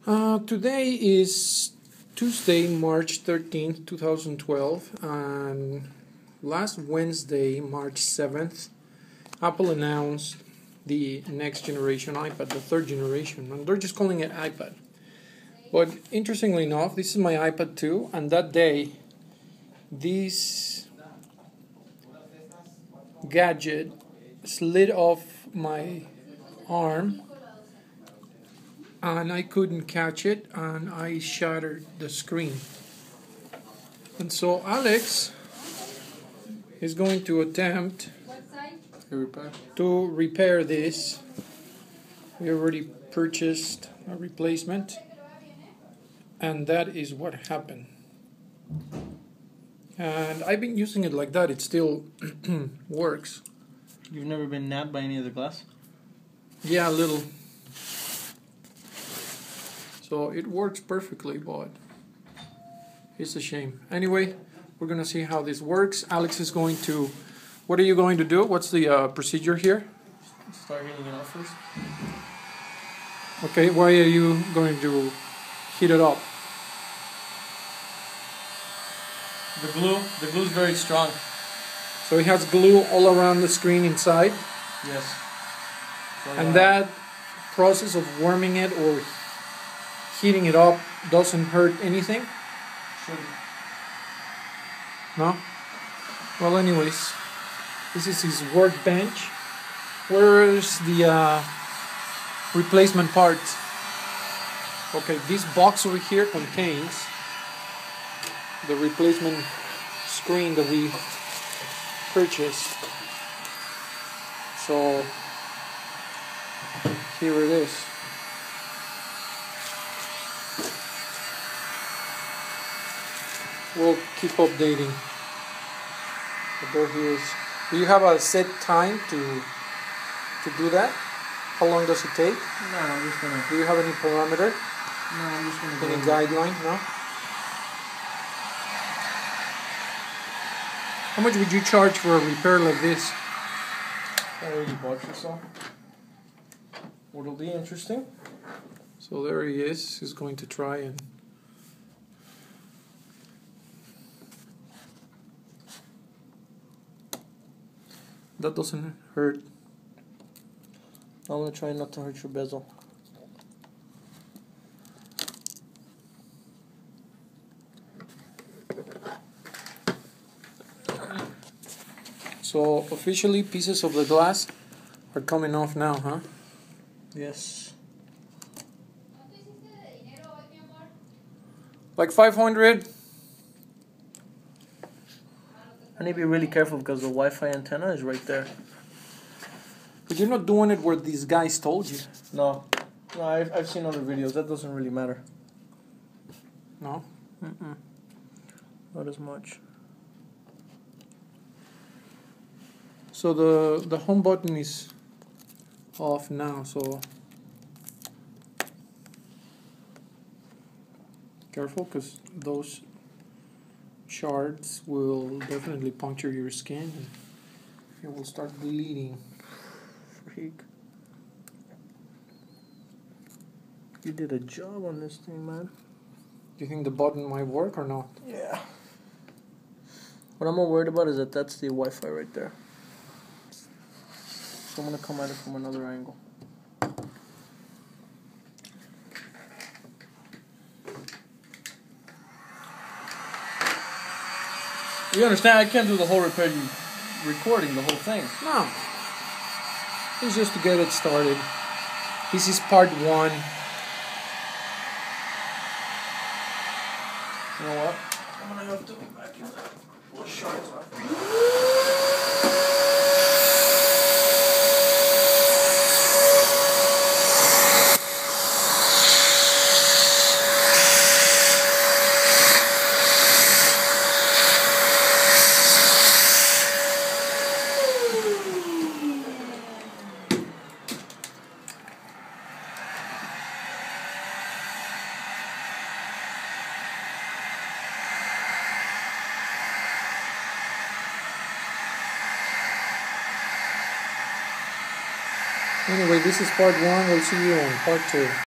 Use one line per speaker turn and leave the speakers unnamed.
Today is Tuesday, March 13th, 2012, and last Wednesday, March 7th, Apple announced the next generation iPad, the third generation, and they're just calling it iPad. But interestingly enough, this is my iPad 2, and that day, this gadget slid off my arm and I couldn't catch it and I shattered the screen. And so Alex is going to attempt to repair this. We already purchased a replacement, and that is what happened. And I've been using it like that. It still works.
You've never been nabbed by any of the glass?
Yeah, a little. So it works perfectly, but it's a shame. Anyway, we're going to see how this works. Alex is going to... What are you going to do? What's the procedure here?
Start heating it up first.
Okay, why are you going to heat it up?
The glue is very strong.
So it has glue all around the screen inside?
Yes. So,
and that process of warming it or heating it up doesn't hurt anything?
Shouldn't.
No? Well, anyways, this is his workbench. Where is the replacement parts? Okay, this box over here contains the replacement screen that we purchased. So here it is. We'll keep updating. But there he is. Do you have a set time to do that? How long does it take?
No, I'm just gonna.
Do you have any parameter?
No, I'm just gonna.
Any guideline? No. How much would you charge for a repair like this?
$80 or so. What'll be interesting?
So there he is. He's going to try and. That doesn't hurt.
I'm gonna try not to hurt your bezel.
So officially pieces of the glass are coming off now, huh?
Yes.
Like 500?
I need to be really careful because the Wi-Fi antenna is right there.
But you're not doing it where these guys told you.
No, I've seen other videos. That doesn't really matter.
No?
Not as much.
So the home button is off now, so careful because those shards will definitely puncture your skin and it will start bleeding.
Freak. You did a job on this thing, man.
Do you think the button might work or not?
Yeah. What I'm more worried about is that that's the Wi-Fi right there. So I'm going to come at it from another angle. You understand, I can't do the whole repair, you recording the whole thing.
No. It's just to get it started. This is part 1.
You know what? I'm going to have to vacuum those shards off.
Anyway, this is part 1. We'll see you on part 2.